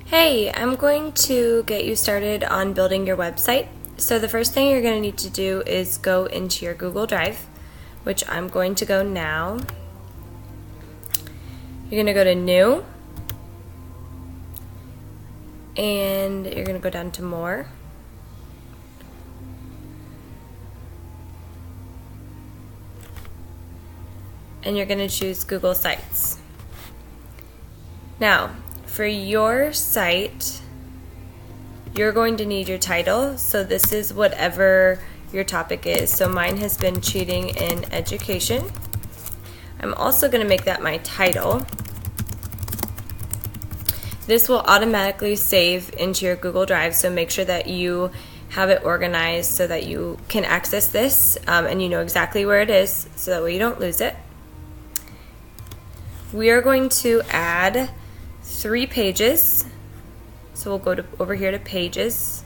Hey, I'm going to get you started on building your website. So the first thing you're going to need to do is go into your Google Drive, which I'm going to go now. You're going to go to New, and you're going to go down to More. And you're going to choose Google Sites. Now, for your site, you're going to need your title. So this is whatever your topic is. So mine has been cheating in education. I'm also going to make that my title. This will automatically save into your Google Drive, so make sure that you have it organized so that you can access this and you know exactly where it is, so that way you don't lose it. We are going to add 3 pages. So we'll go over here to Pages.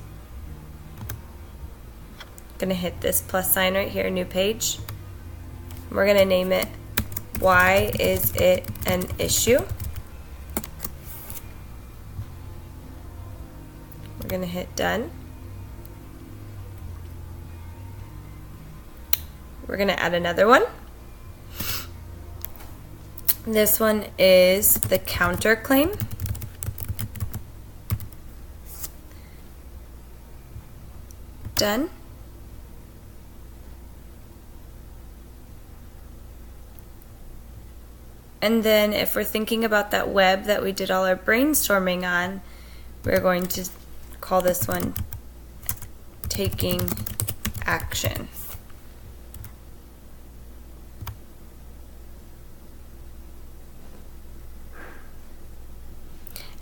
I'm going to hit this plus sign right here, New Page. We're going to name it Why Is It an Issue? We're going to hit Done. We're going to add another one. This one is the counterclaim. Done. And then if we're thinking about that web that we did all our brainstorming on, we're going to call this one Taking Action.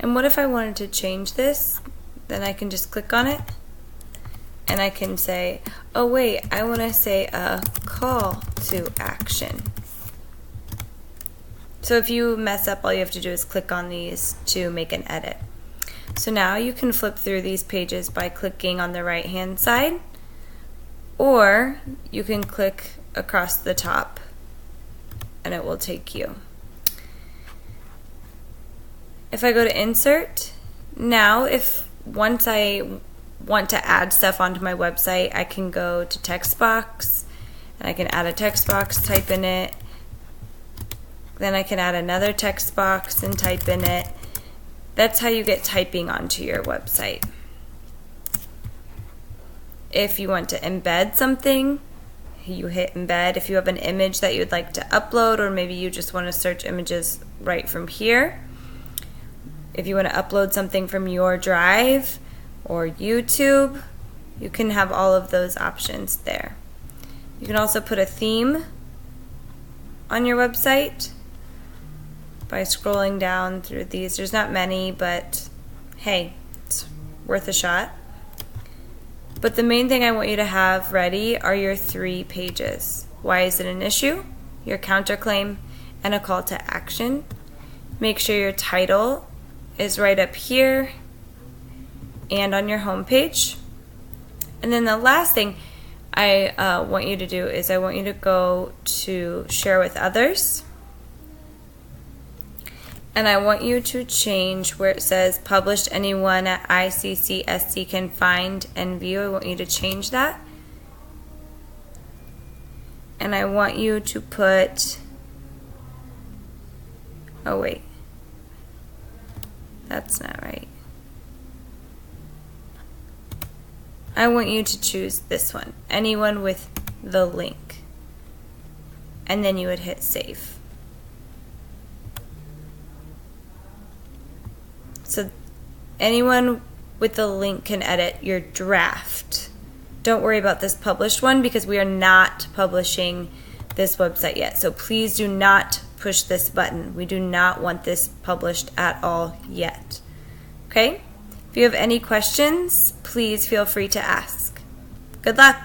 And what if I wanted to change this? Then I can just click on it and I can say, oh wait, I want to say a call to action. So if you mess up, all you have to do is click on these to make an edit. So now you can flip through these pages by clicking on the right hand side, or you can click across the top and it will take you. If I go to Insert, now once I want to add stuff onto my website, I can go to Text Box and I can add a text box, type in it. Then I can add another text box and type in it. That's how you get typing onto your website. If you want to embed something, you hit embed. If you have an image that you'd like to upload, or maybe you just want to search images right from here. If you want to upload something from your Drive or YouTube, you can have all of those options there. You can also put a theme on your website by scrolling down through these. There's not many, but hey, it's worth a shot. But the main thing I want you to have ready are your 3 pages. Why is it an issue? Your counterclaim, and a call to action. Make sure your title is right up here and on your home page. And then the last thing I want you to do is I want you to go to Share with Others. And I want you to change where it says Published Anyone at ICCSC can find and view. I want you to change that. And I want you to put, oh wait, that's not right. I want you to choose this one, anyone with the link. And then you would hit save. So anyone with the link can edit your draft. Don't worry about this published one because we are not publishing this website yet. So please do not push this button. We do not want this published at all yet. Okay? If you have any questions, please feel free to ask. Good luck!